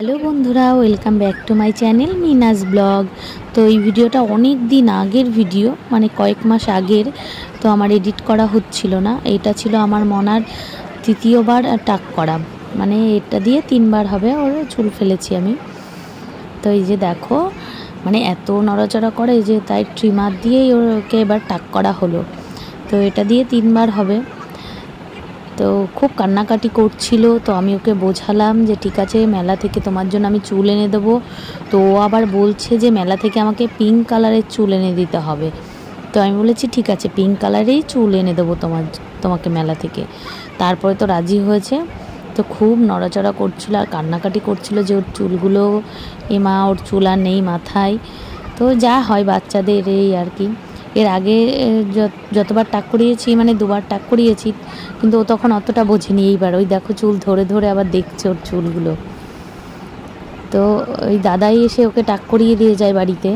Hello বন্ধুরা, welcome back to my channel Mina's blog. তো এই ভিডিওটা অনেক দিন আগের ভিডিও, মানে কয়েক মাস আগের। তো আমার এডিট করা হচ্ছিল না। এটা ছিল আমার মনার তৃতীয়বার টাক করা, মানে এটা দিয়ে 3বার হবে ওর চুল ফেলেছি আমি। তো এই যে দেখো, মানে এত নড়াচড়া করে যে তাই ট্রিমার দিয়েই ওকে এবার টাক করা হলো। তো এটা দিয়ে 3বার হবে। তো খুব কান্নাকাটি করছিল। তো আমি ওকে বোঝালাম যে ঠিক আছে, মেলা থেকে তোমার জন্য আমি চুল এনে দেবো। তো ও আবার বলছে যে মেলা থেকে আমাকে পিঙ্ক কালারের চুল এনে দিতে হবে। তো আমি বলেছি ঠিক আছে, পিঙ্ক কালারেই চুল এনে দেবো তোমাকে মেলা থেকে। তারপরে তো রাজি হয়েছে। তো খুব নড়াচড়া করছিল আর কান্নাকাটি করছিল যে ওর চুলগুলো, মা ওর চুল আর নেই মাথায়। তো যা হয় বাচ্চাদের এই আর কি। এর আগে যতবার টাক করিয়েছি, মানে 2বার টাক করিয়েছি, কিন্তু ও তখন অতটা বোঝেনি। এইবার ওই দেখো চুল ধরে ধরে আবার দেখছে ওর চুলগুলো। তো ওই দাদাই এসে ওকে টাক করিয়ে দিয়ে যায় বাড়িতে।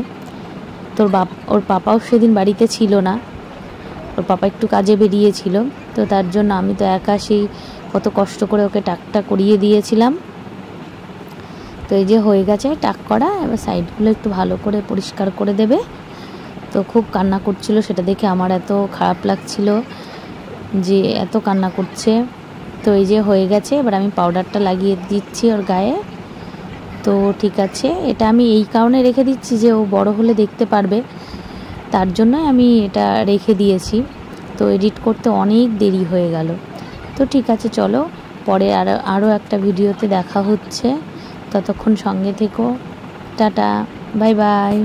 ওর পাপাও সেদিন বাড়িতে ছিল না, ওর পাপা একটু কাজে বেরিয়েছিল। তো তার জন্য আমি তো একা সেই কত কষ্ট করে ওকে টাকটা করিয়ে দিয়েছিলাম। তো এই যে হয়ে গেছে টাক করা। এবার সাইডগুলো একটু ভালো করে পরিষ্কার করে দেবে। তো খুব কান্না করছিল, সেটা দেখে আমার এত খারাপ লাগছিল যে এত কান্না করছে। তো এই যে হয়ে গেছে, এবার আমি পাউডারটা লাগিয়ে দিচ্ছি ওর গায়ে। তো ঠিক আছে, এটা আমি এই কারণে রেখে দিচ্ছি যে ও বড় হলে দেখতে পারবে, তার জন্য আমি এটা রেখে দিয়েছি। তো এডিট করতে অনেক দেরি হয়ে গেল। তো ঠিক আছে, চলো পরে আরও একটা ভিডিওতে দেখা হচ্ছে। ততক্ষণ সঙ্গে থেকো। Tata, bye bye.